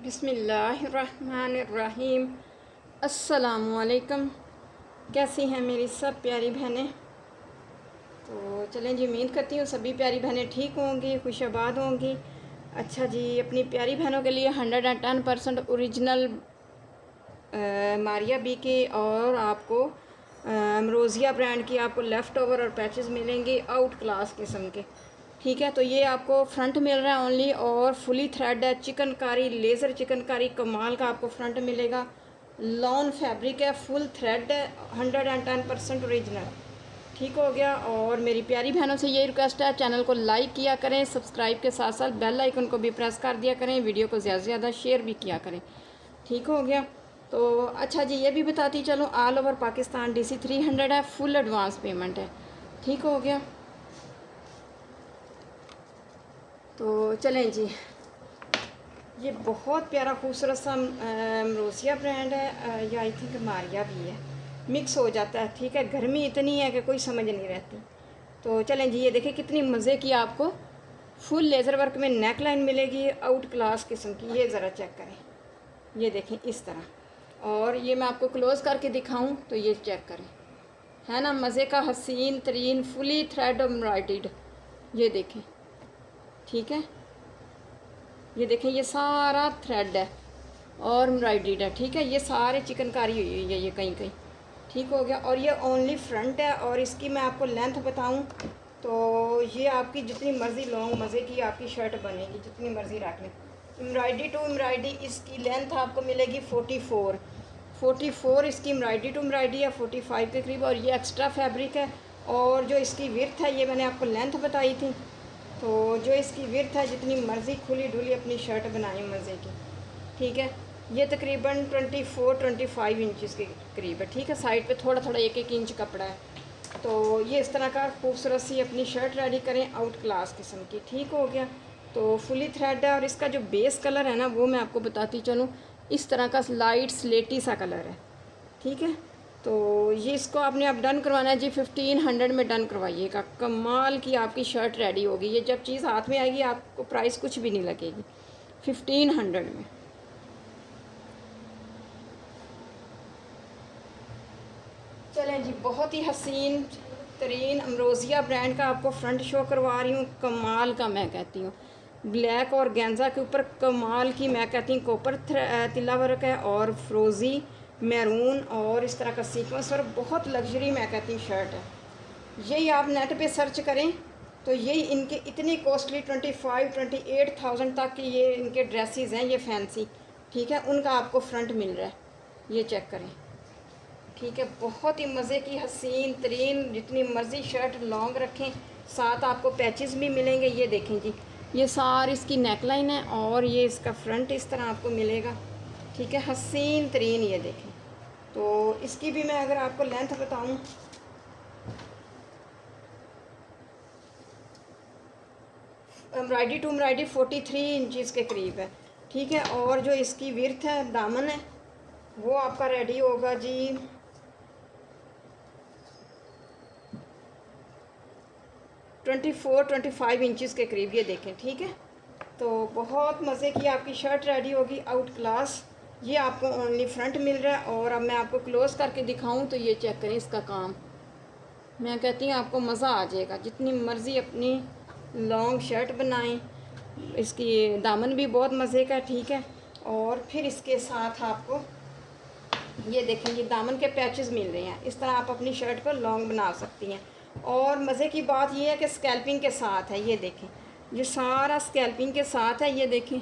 बिस्मिल्लाहिर्रहमानिर्रहीम। अस्सलामुअलैकुम। कैसी हैं मेरी सब प्यारी बहनें? तो चलें जी, उम्मीद करती हूँ सभी प्यारी बहनें ठीक होंगी, खुशआबाद होंगी। अच्छा जी, अपनी प्यारी बहनों के लिए 110% ओरिजिनल मारिया बी के और आपको अमरोज़िया ब्रांड की आपको लेफ़्ट ओवर और पैचेस मिलेंगे आउट क्लास किस्म के। ठीक है, तो ये आपको फ्रंट मिल रहा है ओनली और फुली थ्रेड है, चिकनकारी लेज़र चिकनकारी कमाल का आपको फ्रंट मिलेगा। लॉन फैब्रिक है, फुल थ्रेड है, 110% ओरिजिनल। ठीक हो गया। और मेरी प्यारी बहनों से यही रिक्वेस्ट है, चैनल को लाइक किया करें, सब्सक्राइब के साथ साथ बेल आइकन को भी प्रेस कर दिया करें, वीडियो को ज़्यादा से ज़्यादा शेयर भी किया करें। ठीक हो गया। तो अच्छा जी, ये भी बताती चलो, ऑल ओवर पाकिस्तान DC 300 है, फुल एडवांस पेमेंट है। ठीक हो गया। तो चलें जी, ये बहुत प्यारा खूबसूरत सा अमरोसिया ब्रांड है, या आई थिंक मारिया भी है, मिक्स हो जाता है। ठीक है, गर्मी इतनी है कि कोई समझ नहीं रहती। तो चलें जी, ये देखिए कितनी मज़े की आपको फुल लेज़र वर्क में नेक लाइन मिलेगी, आउट क्लास किस्म की। ये ज़रा चेक करें, ये देखें इस तरह। और ये मैं आपको क्लोज़ करके दिखाऊं तो ये चेक करें, है ना मज़े का, हसीन तरीन फुली थ्रेड एम्ब्रॉयडर्ड। ये देखें, ठीक है, ये देखें ये सारा थ्रेड है और एम्ब्रॉयडर्ड है। ठीक है, ये सारे चिकनकारी हुई हुई है ये कहीं कहीं। ठीक हो गया। और ये ओनली फ्रंट है और इसकी मैं आपको लेंथ बताऊं तो ये आपकी जितनी मर्ज़ी लॉन्ग मज़े की आपकी शर्ट बनेगी, जितनी मर्ज़ी रख लें। एम्ब्रॉयडरी टू एम्ब्रॉयडरी इसकी लेंथ आपको मिलेगी 44 इसकी एम्ब्रॉयडरी टू एम्ब्रॉयडरी है, 45 के करीब। और ये एक्स्ट्रा फैब्रिक है। और जो इसकी विड्थ है, ये मैंने आपको लेंथ बताई थी, तो जो इसकी विड्थ है, जितनी मर्ज़ी खुली ढुली अपनी शर्ट बनाई मज़े की। ठीक है, ये तकरीबन 24-25 इंचज़ के करीब है। ठीक है, साइड पे थोड़ा थोड़ा 1-1 इंच कपड़ा है। तो ये इस तरह का खूबसूरत सी अपनी शर्ट रेडी करें आउट क्लास किस्म की। ठीक हो गया। तो फुली थ्रेड है और इसका जो बेस कलर है ना, वो मैं आपको बताती चलूँ, इस तरह का लाइट स्लेटी सा कलर है। ठीक है, तो ये इसको आपने अब डन करवाना है जी, 1500 में डन करवाइएगा। कमाल की आपकी शर्ट रेडी होगी। ये जब चीज़ हाथ में आएगी आपको प्राइस कुछ भी नहीं लगेगी, 1500 में। चलें जी, बहुत ही हसीन तरीन अमरोज़िया ब्रांड का आपको फ्रंट शो करवा रही हूँ। कमाल का मैं कहती हूँ, ब्लैक और गेंजा के ऊपर कमाल की मैं कहती हूँ कॉपर तिल्ला वर्क है और फ्रोज़ी मैरून और इस तरह का सीक्वेंस और बहुत लग्जरी मैं कहती हूँ शर्ट है। यही आप नेट पे सर्च करें तो यही इनके इतनी कॉस्टली 25-28,000 तक की ये इनके ड्रेसेस हैं, ये फैंसी। ठीक है, उनका आपको फ्रंट मिल रहा है, ये चेक करें। ठीक है, बहुत ही मज़े की हसीन तरीन, जितनी मर्ज़ी शर्ट लॉन्ग रखें, साथ आपको पैचेस भी मिलेंगे। ये देखें जी, ये सारी इसकी नेकलाइन है और ये इसका फ्रंट इस तरह आपको मिलेगा। ठीक है, हसीन तरीन, ये देखें। तो इसकी भी मैं अगर आपको लेंथ बताऊं, एम्ब्रॉयडरी टू एम्ब्रॉयडरी 43 इंचज़ के करीब है। ठीक है, और जो इसकी विड्थ है, दामन है, वो आपका रेडी होगा जी 24-25 इंचज़ के करीब। ये देखें, ठीक है, तो बहुत मज़े की आपकी शर्ट रेडी होगी आउट क्लास। ये आपको ओनली फ्रंट मिल रहा है। और अब मैं आपको क्लोज़ करके दिखाऊं तो ये चेक करें इसका काम, मैं कहती हूँ आपको मज़ा आ जाएगा। जितनी मर्ज़ी अपनी लॉन्ग शर्ट बनाएं, इसकी दामन भी बहुत मज़े का। ठीक है, और फिर इसके साथ आपको ये देखें, ये दामन के पैचेस मिल रहे हैं, इस तरह आप अपनी शर्ट को लॉन्ग बना सकती हैं। और मज़े की बात ये है कि स्कैल्पिंग के साथ है। ये देखें, ये सारा स्कैल्पिंग के साथ है, ये देखें।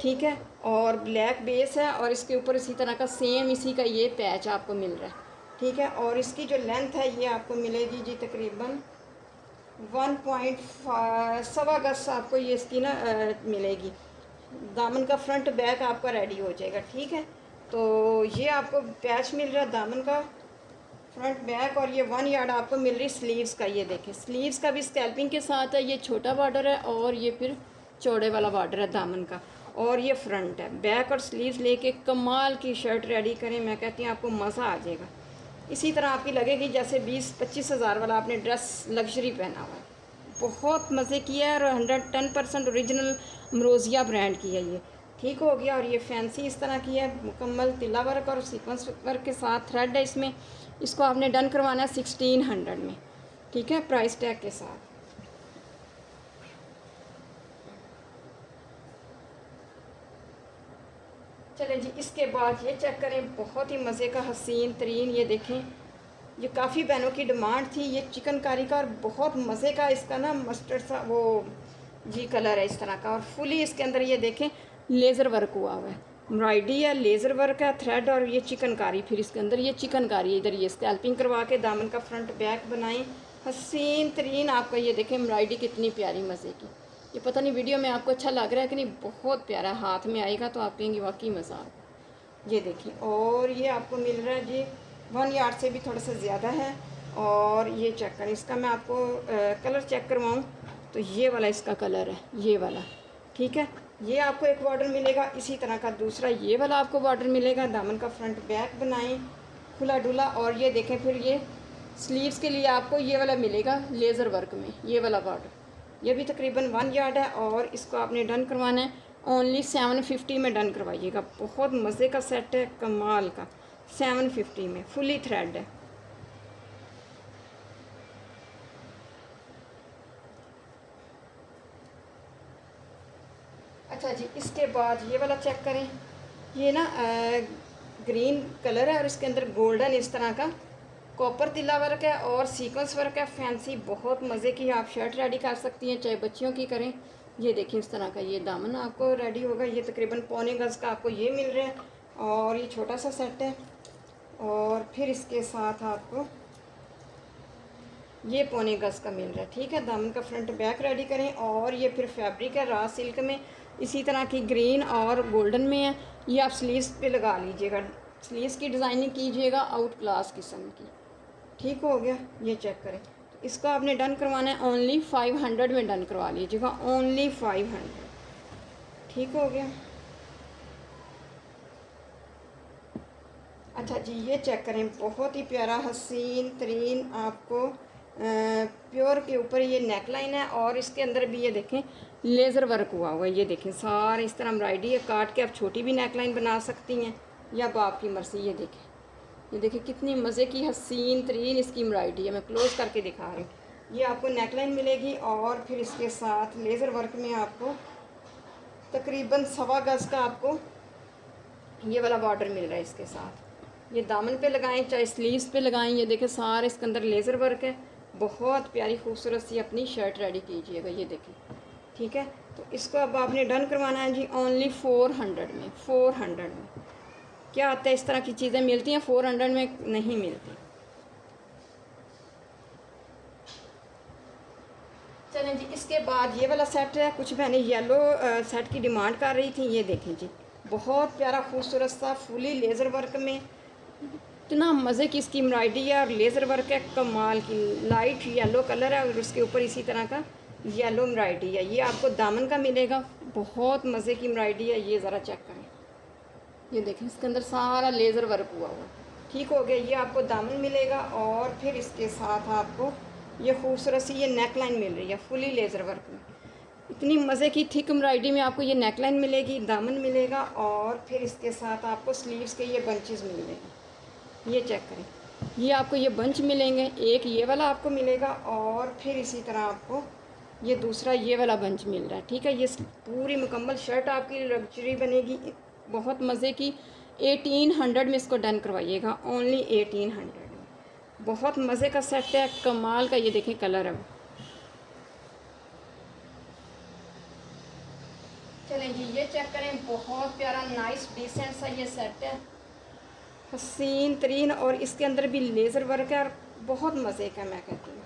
ठीक है, और ब्लैक बेस है और इसके ऊपर इसी तरह का सेम इसी का ये पैच आपको मिल रहा है। ठीक है, और इसकी जो लेंथ है ये आपको मिलेगी जी तकरीबन 1.5 गज आपको ये इसकी ना मिलेगी। दामन का फ्रंट बैक आपका रेडी हो जाएगा। ठीक है, तो ये आपको पैच मिल रहा है दामन का फ्रंट बैक, और ये 1 यार्ड आपको मिल रही स्लीव्स का। ये देखें, स्लीव्स का भी स्कैल्पिंग के साथ है। ये छोटा बॉर्डर है और ये फिर चौड़े वाला बॉर्डर है दामन का, और ये फ्रंट है। बैक और स्लीव्स लेके कमाल की शर्ट रेडी करें, मैं कहती हूँ आपको मज़ा आ जाएगा। इसी तरह आपकी लगेगी जैसे 20-25 हज़ार वाला आपने ड्रेस लग्जरी पहना हुआ है। बहुत मज़े की है और 110% ओरिजिनल अमरोज़िया ब्रांड की है ये। ठीक हो गया। और ये फैंसी इस तरह की है, मुकम्मल तिल्ला वर्क और सीक्वेंस वर्क के साथ थ्रेड है इसमें। इसको आपने डन करवाना है 1600 में, ठीक है, प्राइस टैग के साथ। चलें जी, इसके बाद ये चेक करें, बहुत ही मज़े का हसीन तरीन, ये देखें, ये काफ़ी बहनों की डिमांड थी, ये चिकनकारी का, और बहुत मज़े का इसका ना मस्टर्ड सा वो जी कलर है इस तरह का। और फुली इसके अंदर ये देखें लेज़र वर्क हुआ हुआ है, एम्ब्रॉयडरी है, लेज़र वर्क है, थ्रेड और ये चिकनकारी। फिर इसके अंदर ये चिकनकारी, इधर ये स्कैल्पिंग करवा के दामन का फ्रंट बैक बनाएं, हसीन तरीन आपका। ये देखें एम्ब्रॉयडरी कितनी प्यारी मज़े की। ये पता नहीं वीडियो में आपको अच्छा लग रहा है कि नहीं, बहुत प्यारा, हाथ में आएगा तो आप कहेंगे वाकई मज़ा आ। ये देखिए, और ये आपको मिल रहा है जी 1 यार्ड से भी थोड़ा सा ज़्यादा है। और ये चेक करें, इसका मैं आपको कलर चेक करवाऊँ तो ये वाला इसका कलर है, ये वाला, ठीक है। ये आपको एक बॉर्डर मिलेगा, इसी तरह का दूसरा ये वाला आपको बॉर्डर मिलेगा। दामन का फ्रंट बैक बनाएं खुला डुला। और ये देखें, फिर ये स्लीव्स के लिए आपको ये वाला मिलेगा लेज़र वर्क में, ये वाला बॉर्डर, ये भी तकरीबन 1 यार्ड है। और इसको आपने डन करवाना है ओनली 750 में डन करवाइएगा। बहुत मज़े का सेट है, कमाल का, 750 में फुली थ्रेड है। अच्छा जी, इसके बाद ये वाला चेक करें, ये ना ग्रीन कलर है और इसके अंदर गोल्डन इस तरह का कॉपर तिल्ला वर्क है और सीक्वेंस वर्क है, फैंसी, बहुत मज़े की। आप शर्ट रेडी कर सकती हैं, चाहे बच्चियों की करें। ये देखिए इस तरह का ये दामन आपको रेडी होगा। ये तकरीबन पौने गज़ का आपको ये मिल रहा है, और ये छोटा सा सेट है। और फिर इसके साथ आपको ये पौने गज़ का मिल रहा है, ठीक है। दामन का फ्रंट बैक रेडी करें। और ये फिर फैब्रिक है रा सिल्क में, इसी तरह की ग्रीन और गोल्डन में है। ये आप स्लीव्स पे लगा लीजिएगा, स्लीव्स की डिज़ाइनिंग कीजिएगा आउट क्लास किस्म की, ठीक हो गया। ये चेक करें, तो इसको आपने डन करवाना है ओनली 500 में डन करवा लीजिएगा, ओनली 500, ठीक हो गया। अच्छा जी, ये चेक करें, बहुत ही प्यारा हसीन तरीन आपको प्योर के ऊपर ये नेक लाइन है। और इसके अंदर भी ये देखें लेज़र वर्क हुआ हुआ है, ये देखें सारे इस तरह एम्ब्रॉयडरी है। काट के आप छोटी भी नेक लाइन बना सकती हैं, या बाप की मर्ज़ी। ये देखें कितनी मज़े की हसीन तरीन इसकी एम्ब्रॉयडरी है। मैं क्लोज़ करके दिखा रही हूँ। ये आपको नेक लाइन मिलेगी, और फिर इसके साथ लेज़र वर्क में आपको तकरीबन 1.25 गज़ का आपको ये वाला बॉर्डर मिल रहा है इसके साथ। ये दामन पे लगाएं, चाहे स्लीव्स पे लगाएं। ये देखें सारे इसके अंदर लेज़र वर्क है, बहुत प्यारी खूबसूरत सी अपनी शर्ट रेडी कीजिएगा। ये देखें, ठीक है। तो इसको अब आपने डन करवाना है जी ओनली 400 में, 400 में। क्या आता है, इस तरह की चीज़ें मिलती हैं, 400 में नहीं मिलती। चलें जी, इसके बाद ये वाला सेट है। कुछ बहनें येलो सेट की डिमांड कर रही थी। ये देखें जी, बहुत प्यारा खूबसूरत सा फुली लेज़र वर्क में, इतना मज़े की इसकी एम्ब्रॉयडरी है और लेज़र वर्क है, कमाल की। लाइट येलो कलर है और उसके ऊपर इसी तरह का येलो एम्ब्रॉयडरी है। ये आपको दामन का मिलेगा, बहुत मज़े की एम्ब्रॉयडरी है। ये ज़रा चेक करें, ये देखें इसके अंदर सारा लेज़र वर्क हुआ हुआ, ठीक हो गया। ये आपको दामन मिलेगा, और फिर इसके साथ आपको ये खूबसूरत सी ये नेक लाइन मिल रही है फुली लेज़र वर्क में। इतनी मज़े की थिक एम्ब्रॉयडरी में आपको ये नेक लाइन मिलेगी, दामन मिलेगा, और फिर इसके साथ आपको स्लीव्स के ये बंचेस मिलेंगे। ये चेक करें, ये आपको ये बंच मिलेंगे, एक ये वाला आपको मिलेगा, और फिर इसी तरह आपको ये दूसरा ये वाला बंच मिल रहा है, ठीक है। ये पूरी मुकम्मल शर्ट आपकी लग्जरी बनेगी, बहुत मज़े की। 1800 में इसको डन करवाइएगा, ओनली 1800 में। बहुत मज़े का सेट है, कमाल का। ये देखें कलर है। चलें जी, ये चेक करें, बहुत प्यारा नाइस डिसेंट सा ये सेट है, हसीन तरीन। और इसके अंदर भी लेज़र वर्क है और बहुत मज़े का, मैं कहती हूँ।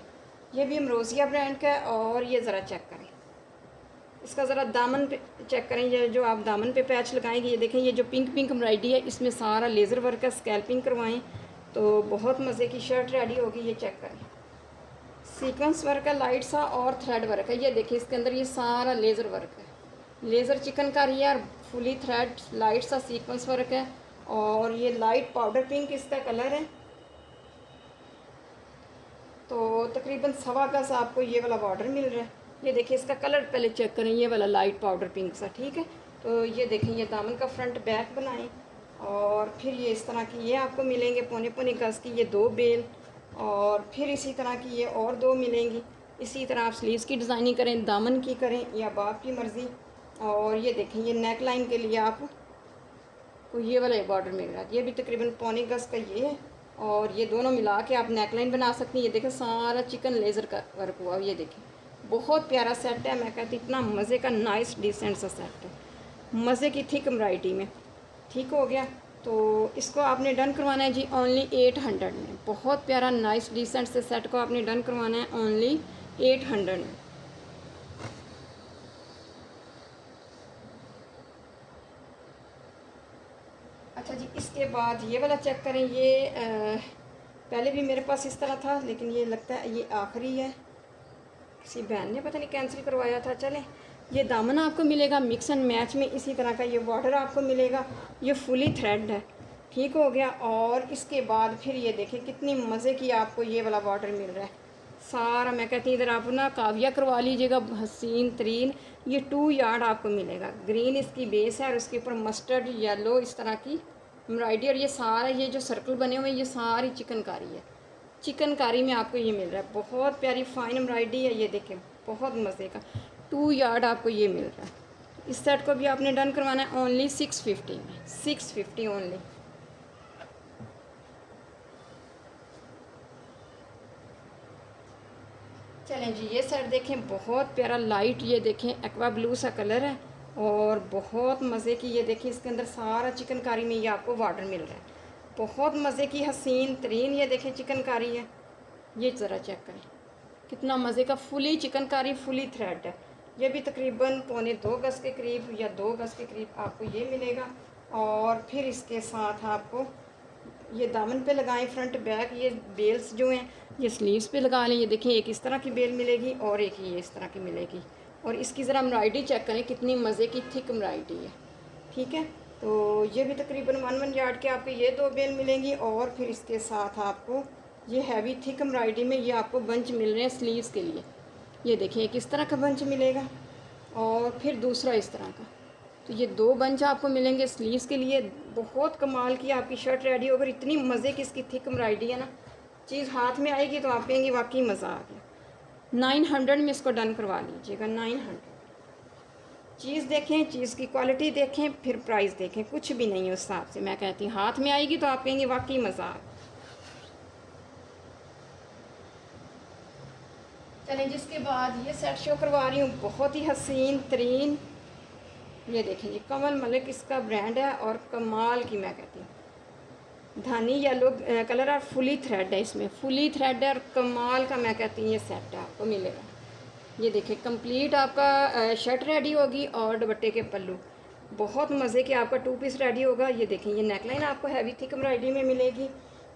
ये भी अमरोज़िया ब्रांड का है। और ये ज़रा चेक करें, इसका ज़रा दामन पे चेक करें, ये जो आप दामन पे पैच लगाएंगे, ये देखें, ये जो पिंक पिंक एम्ब्रॉयडरी है, इसमें सारा लेज़र वर्क है। स्कैल्पिंग करवाएं तो बहुत मज़े की शर्ट रेडी होगी। ये चेक करें, सीक्वेंस वर्क है लाइट सा, और थ्रेड वर्क है। ये देखिए इसके अंदर ये सारा लेज़र वर्क है, लेज़र चिकनकारी है, और फुली थ्रेड लाइट सा सीक्वेंस वर्क है। और ये लाइट पाउडर पिंक इसका कलर है। तो तकरीबन 1.25 गज़ आपको ये वाला बॉर्डर मिल रहा है। ये देखिए इसका कलर पहले चेक करें, ये वाला लाइट पाउडर पिंक सा, ठीक है। तो ये देखें, ये दामन का फ्रंट बैक बनाएं और फिर ये इस तरह की ये आपको मिलेंगे पौने पौने गज़ की ये 2 बेल, और फिर इसी तरह की ये और 2 मिलेंगी। इसी तरह आप स्लीव्स की डिज़ाइनिंग करें, दामन की करें या बाप की मर्ज़ी। और ये देखें, ये नेक लाइन के लिए आप को ये वाला बॉर्डर मिल रहा है, ये भी तकरीबन पौने गज़ का ये है, और ये दोनों मिला के आप नेक लाइन बना सकती हैं। ये देखें सारा चिकन लेज़र का वर्क हुआ, ये देखें बहुत प्यारा सेट है। मैं कहती इतना मज़े का नाइस डिसेंट सा सेट है, मज़े की थिक एम्ब्रॉयडरी में। ठीक हो गया, तो इसको आपने डन करवाना है जी ओनली 800 में। बहुत प्यारा नाइस डिसेंट से सेट को आपने डन करवाना है ओनली 800 में। अच्छा जी, इसके बाद ये वाला चेक करें। ये पहले भी मेरे पास इस तरह था, लेकिन ये लगता है ये आखिरी है, किसी बहन ने पता नहीं कैंसिल करवाया था। चलें, ये दामन आपको मिलेगा मिक्स एंड मैच में, इसी तरह का ये बॉर्डर आपको मिलेगा, ये फुली थ्रेड है। ठीक हो गया, और इसके बाद फिर ये देखें कितनी मज़े की आपको ये वाला बॉर्डर मिल रहा है सारा। मैं कहती हूँ इधर आप ना काविया करवा लीजिएगा हसीन तरीन। ये 2 यार्ड आपको मिलेगा, ग्रीन इसकी बेस है और उसके ऊपर मस्टर्ड येलो इस तरह की एम्ब्रॉयडरी, और ये सारा ये जो सर्कल बने हुए हैं ये सारी चिकनकारी है। चिकनकारी में आपको ये मिल रहा है, बहुत प्यारी फाइन एम्ब्रॉयडरी है। ये देखें बहुत मज़े का 2 यार्ड आपको ये मिल रहा है। इस सेट को भी आपने डन करवाना है ओनली 650 में, 650 ओनली। चलें जी, ये सेट देखें बहुत प्यारा लाइट, ये देखें एक्वा ब्लू सा कलर है और बहुत मज़े की। ये देखें इसके अंदर सारा चिकनकारी में ये आपको बॉर्डर मिल रहा है, बहुत मज़े की हसीन तरीन। ये देखें चिकनकारी है, ये ज़रा चेक करें कितना मज़े का फुली चिकनकारी फुली थ्रेड है। ये भी तकरीबन पौने 2 गज़ के करीब या 2 गज़ के करीब आपको ये मिलेगा। और फिर इसके साथ आपको ये दामन पे लगाएं फ्रंट बैक, ये बेल्स जो हैं ये स्लीव्स पे लगा लें। ये देखें एक इस तरह की बेल मिलेगी और एक ये इस तरह की मिलेगी, और इसकी ज़रा एम्ब्रॉयडरी चेक करें कितनी मज़े की थिक एम्ब्रॉयडरी है। ठीक है, तो ये भी तकरीबन 1 यार्ड के आपको ये 2 बेल मिलेंगी, और फिर इसके साथ आपको ये हैवी थिक एम्ब्रॉयडरी में ये आपको बंच मिल रहे हैं स्लीव्स के लिए। ये देखें एक इस तरह का बंच मिलेगा और फिर दूसरा इस तरह का, तो ये 2 बंच आपको मिलेंगे स्लीव्स के लिए। बहुत कमाल की आपकी शर्ट रेडी होकर, इतनी मज़े की इसकी थिक एम्ब्रॉयडरी है ना, चीज़ हाथ में आएगी तो आप कहेंगे वाकई मज़ा आ गया। 900 में इसको डन करवा लीजिएगा, 900। चीज़ देखें, चीज़ की क्वालिटी देखें, फिर प्राइस देखें, कुछ भी नहीं है उस हिसाब से। मैं कहती हूँ हाथ में आएगी तो आप कहेंगे वाकई मज़ा आ गया। चलें, जिसके बाद ये सेट शो करवा रही हूँ, बहुत ही हसीन तरीन। ये देखें जी, कमल मलिक इसका ब्रांड है और कमाल की, मैं कहती हूँ धानी येलो कलर और फुली थ्रेड है, इसमें फुली थ्रेड है और कमाल का मैं कहती हूँ ये सेट है आपको मिलेगा। ये देखें कंप्लीट आपका शर्ट रेडी होगी और दुपट्टे के पल्लू बहुत मज़े के आपका 2 पीस रेडी होगा। ये देखें ये नेकलाइन आपको हैवी थिक एम्ब्रॉयडरी में मिलेगी,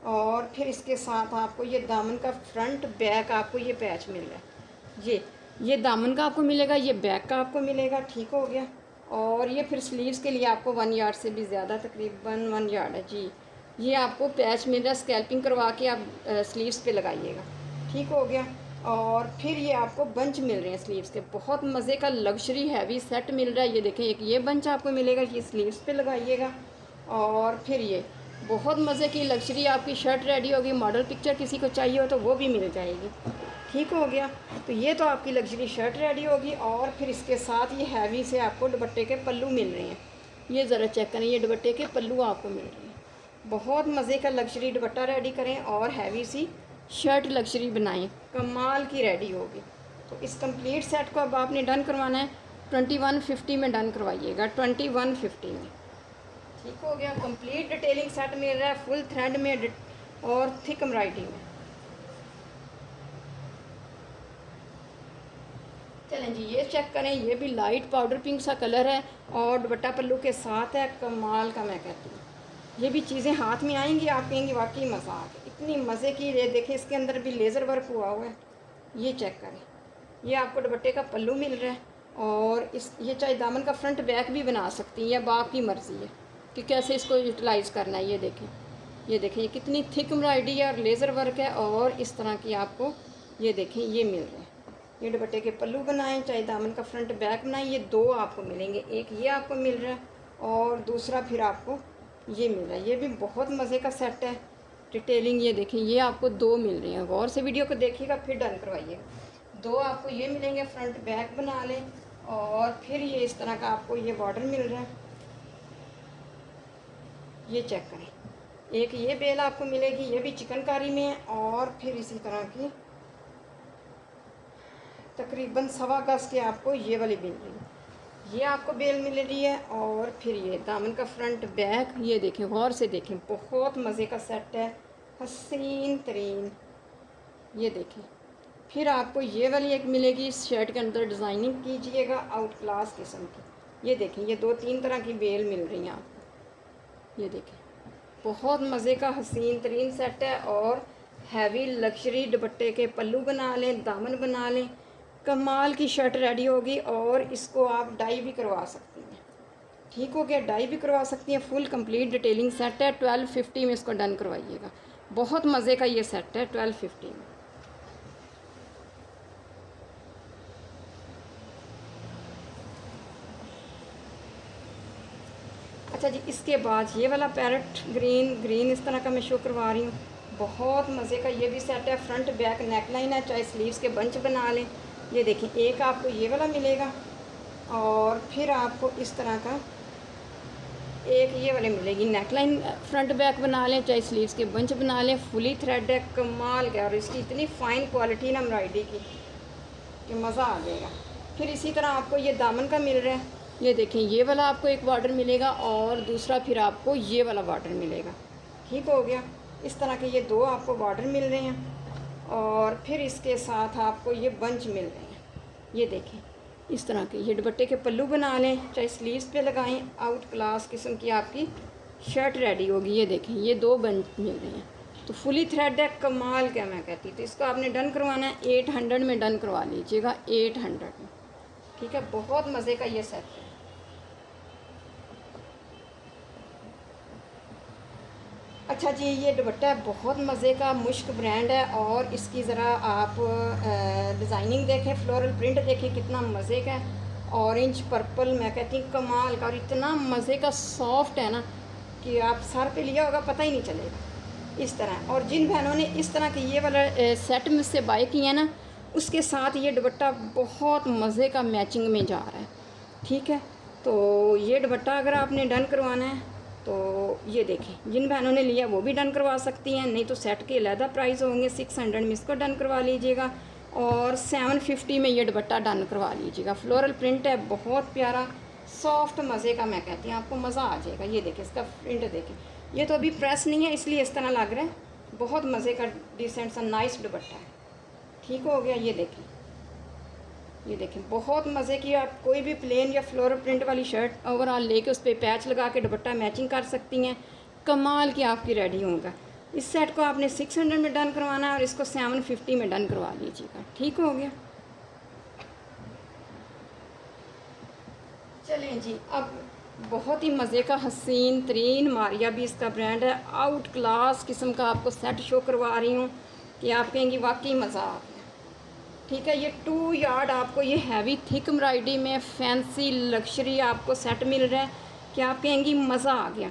और फिर इसके साथ आपको ये दामन का फ्रंट बैक आपको ये पैच मिल रहा है। ये दामन का आपको मिलेगा, ये बैक का आपको मिलेगा। ठीक हो गया, और ये फिर स्लीव्स के लिए आपको 1 यार्ड से भी ज़्यादा, तकरीबन 1 यार्ड है जी। ये आपको पैच मिल रहा है, स्कैल्पिंग करवा के आप स्लीव्स पे लगाइएगा। ठीक हो गया, और फिर ये आपको बंच मिल रहे हैं स्लीव्स के, बहुत मज़े का लग्जरी हैवी सेट मिल रहा है। ये देखें एक ये बंच आपको मिलेगा, ये स्लीव्स पे लगाइएगा, और फिर ये बहुत मज़े की लग्जरी आपकी शर्ट रेडी होगी। मॉडल पिक्चर किसी को चाहिए हो तो वो भी मिल जाएगी। ठीक हो गया, तो ये तो आपकी लग्जरी शर्ट रेडी होगी, और फिर इसके साथ ये हैवी से आपको दुपट्टे के पल्लू मिल रहे हैं। ये ज़रा चेक करें, ये दुपट्टे के पल्लू आपको मिल रहे हैं। बहुत मज़े का लग्जरी दुपट्टा रेडी करें और हैवी सी शर्ट लग्जरी बनाएं, कमाल की रेडी होगी। तो इस कंप्लीट सेट को अब आपने डन करवाना है 2150 में डन करवाइएगा, 2150 में। ठीक हो गया, कंप्लीट डिटेलिंग सेट मिल रहा है फुल थ्रेड में और थिक एम्ब्रॉयडरी में। चलें जी, ये चेक करें, ये भी लाइट पाउडर पिंक सा कलर है और दुपट्टा पल्लू के साथ है, कमाल का मैं कहती हूँ। ये भी चीज़ें हाथ में आएंगी आप कहेंगे वाकई मज़ा आ गया, इतनी मज़े की। ये देखें इसके अंदर भी लेज़र वर्क हुआ हुआ है, ये चेक करें। ये आपको दुपट्टे का पल्लू मिल रहा है, और ये चाहे दामन का फ्रंट बैक भी बना सकती हैं, या आपकी मर्ज़ी है कि कैसे इसको यूटिलाइज़ करना है। ये देखें, ये देखें ये कितनी थिक एम्ब्रॉयडरी है और लेज़र वर्क है, और इस तरह की आपको ये देखें ये मिल रहे हैं। ये दुपट्टे के पल्लू बनाएं, चाहे दामन का फ्रंट बैक बनाएं, ये दो आपको मिलेंगे। एक ये आपको मिल रहा है और दूसरा फिर आपको ये मिल रहा है। ये भी बहुत मज़े का सेट है। डिटेलिंग ये देखें, ये आपको दो मिल रही हैं। गौर से वीडियो को देखिएगा फिर डन करवाइएगा। दो आपको ये मिलेंगे, फ्रंट बैक बना लें। और फिर ये इस तरह का आपको ये बॉर्डर मिल रहा है, ये चेक करें। एक ये बेल आपको मिलेगी, ये भी चिकनकारी में है। और फिर इसी तरह की तकरीबन 1.25 गज के आपको ये वाली मिल रही है, ये आपको बेल मिल रही है। और फिर ये दामन का फ्रंट बैक, ये देखें, गौर से देखें, बहुत मज़े का सेट है, हसीन तरीन। ये देखें, फिर आपको ये वाली एक मिलेगी, इस शर्ट के अंदर डिज़ाइनिंग कीजिएगा आउट क्लास किस्म की। ये देखें, ये 2-3 तरह की बेल मिल रही हैं आपको। ये देखें, बहुत मज़े का हसीन तरीन सेट है। और हैवी लग्जरी दुपट्टे के पल्लू बना लें, दामन बना लें, कमाल की शर्ट रेडी होगी। और इसको आप डाई भी करवा सकती हैं, ठीक हो गया, डाई भी करवा सकती हैं। फुल कंप्लीट डिटेलिंग सेट है। 1250 में इसको डन करवाइएगा। बहुत मज़े का ये सेट है 1250 में। अच्छा जी, इसके बाद ये वाला पैरेट ग्रीन इस तरह का मैं शो करवा रही हूँ। बहुत मज़े का ये भी सेट है। फ्रंट बैक नेकलाइन है, चाहे स्लीव्स के बंच बना लें। ये देखिए, एक आपको ये वाला मिलेगा और फिर आपको इस तरह का एक ये वाले मिलेगी। नेकलाइन फ्रंट बैक बना लें, चाहे स्लीव्स के बंच बना लें। फुली थ्रेड है, कमाल का। और इसकी इतनी फ़ाइन क्वालिटी ना एम्ब्रॉयडरी की कि मज़ा आ जाएगा। फिर इसी तरह आपको ये दामन का मिल रहा है। ये देखें, ये वाला आपको एक बॉर्डर मिलेगा और दूसरा फिर आपको ये वाला बॉर्डर मिलेगा। ठीक हो गया। इस तरह के ये दो आपको बॉर्डर मिल रहे हैं और फिर इसके साथ आपको ये बंच मिल रहे हैं। ये देखें, इस तरह के ये दुपट्टे के पल्लू बना लें, चाहे स्लीव्स पे लगाएं। आउट क्लास किस्म की आपकी शर्ट रेडी होगी। ये देखें, ये दो बंच मिल रहे हैं। तो फुली थ्रेड है, कमाल क्या मैं कहती। तो इसको आपने डन करवाना है 800 में डन करवा लीजिएगा, 800 में। ठीक है, बहुत मज़े का ये सेट है। अच्छा जी, ये दुपट्टा बहुत मज़े का, मुश्क ब्रांड है। और इसकी ज़रा आप डिज़ाइनिंग देखें, फ्लोरल प्रिंट देखें, कितना मज़े का है। ऑरेंज पर्पल मैं कहती हूँ कमाल का। और इतना मज़े का सॉफ्ट है ना कि आप सर पे लिया होगा पता ही नहीं चलेगा इस तरह। और जिन बहनों ने इस तरह के ये वाला सेट मुझसे बाय किया ना, उसके साथ ये दुपट्टा बहुत मज़े का मैचिंग में जा रहा है। ठीक है, तो ये दुपट्टा अगर आपने डन करवाना है तो ये देखें, जिन बहनों ने लिया वो भी डन करवा सकती हैं, नहीं तो सेट के अलहदा प्राइस होंगे। 600 में इसको डन करवा लीजिएगा और 750 में ये दुपट्टा डन करवा लीजिएगा। फ्लोरल प्रिंट है, बहुत प्यारा सॉफ्ट मज़े का मैं कहती हूँ, आपको मज़ा आ जाएगा। ये देखें, इसका प्रिंट देखें, ये तो अभी प्रेस नहीं है इसलिए इस तरह लग रहा है। बहुत मज़े का डिसेंट सा नाइस दुपट्टा है। ठीक हो गया। ये देखें, ये देखें, बहुत मज़े की। आप कोई भी प्लेन या फ्लोरल प्रिंट वाली शर्ट ओवरऑल लेके उस पर पैच लगा के दुपट्टा मैचिंग कर सकती हैं। कमाल की आपकी रेडी होगा। इस सेट को आपने 600 में डन करवाना है और इसको 750 में डन करवा लीजिएगा। ठीक हो गया। चलें जी, अब बहुत ही मज़े का हसीन तरीन, मारिया भी इसका ब्रांड है, आउट क्लास किस्म का आपको सेट शो करवा रही हूँ कि आप कहेंगी वाकई मज़ा आ गया। ठीक है, ये 2 यार्ड आपको ये हैवी थिक एम्ब्रॉयडरी में फैंसी लग्जरी आपको सेट मिल रहा है कि आप कहेंगी मज़ा आ गया।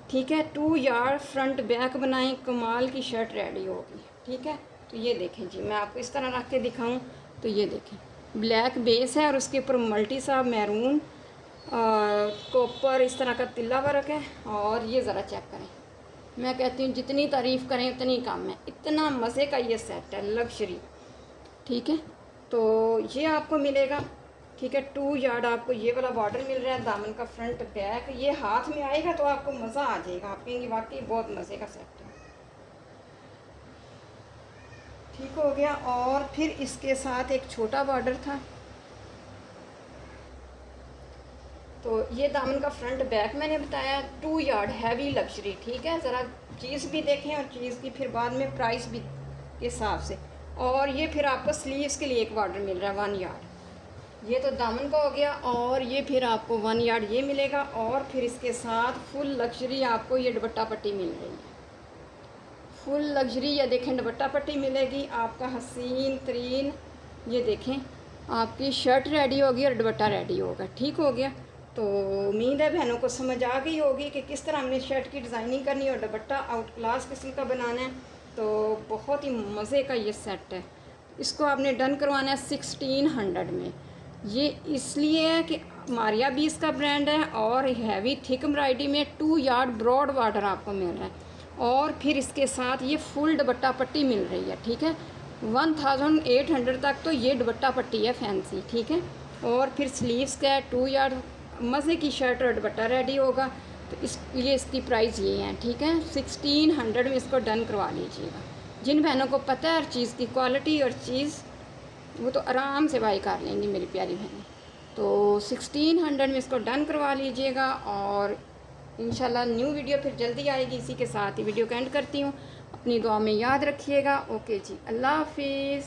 ठीक है, 2 यार्ड फ्रंट बैक बनाएं, कमाल की शर्ट रेडी होगी। ठीक है, तो ये देखें जी, मैं आपको इस तरह रख के दिखाऊं तो ये देखें, ब्लैक बेस है और उसके ऊपर मल्टी सा मैरून कॉपर इस तरह का तिल्ला वर्क है। और ये ज़रा चेक करें, मैं कहती हूँ जितनी तारीफ़ करें उतनी कम है। इतना मज़े का ये सेट है लग्जरी। ठीक है, तो ये आपको मिलेगा। ठीक है, 2 यार्ड आपको ये वाला बॉर्डर मिल रहा है, दामन का फ्रंट बैक। ये हाथ में आएगा तो आपको मज़ा आ जाएगा, आप कहेंगे वाकई बहुत मज़े का सेट है। ठीक हो गया। और फिर इसके साथ एक छोटा बॉर्डर था। तो ये दामन का फ्रंट बैक मैंने बताया, 2 यार्ड हैवी लग्जरी। ठीक है, ज़रा चीज़ भी देखें और चीज़ की फिर बाद में प्राइस भी के हिसाब से। और ये फिर आपको स्लीव्स के लिए एक बॉर्डर मिल रहा है 1 यार्ड। ये तो दामन का हो गया। और ये फिर आपको 1 यार्ड ये मिलेगा। और फिर इसके साथ फुल लग्जरी आपको ये दुपट्टा पट्टी मिल रही है, फुल लग्जरी। या देखें, दुपट्टा पट्टी मिलेगी आपका हसीन तरीन ये देखें आपकी शर्ट रेडी होगी और दुपट्टा रेडी होगा। ठीक हो गया। तो उम्मीद है बहनों को समझ आ गई होगी कि किस तरह हमने शर्ट की डिज़ाइनिंग करनी है और दुपट्टा आउट क्लास किस्म का बनाना है। तो बहुत ही मज़े का ये सेट है। इसको आपने डन करवाना है 1600 में। ये इसलिए है कि मारिया भी इसका ब्रांड है और हैवी थिक एम्ब्रॉयडरी में 2 यार्ड ब्रॉड बॉर्डर आपको मिल रहा है और फिर इसके साथ ये फुल दुपट्टा पट्टी मिल रही है। ठीक है, 1800 तक तो ये दुपट्टा पट्टी है फैंसी। ठीक है, और फिर स्लीव्स का 2 यार्ड मज़े की शर्ट और दुपट्टा रेडी होगा। तो इसकी प्राइस ये है। ठीक है, 1600 में इसको डन करवा लीजिएगा। जिन बहनों को पता है हर चीज़ की क्वालिटी और चीज़, वो तो आराम से बाई कर लेंगी मेरी प्यारी बहनें। तो 1600 में इसको डन करवा लीजिएगा और इंशाल्लाह न्यू वीडियो फिर जल्दी आएगी। इसी के साथ ही वीडियो को एंड करती हूँ। अपनी दुआ में याद रखिएगा। ओके जी, अल्लाह हाफिज़।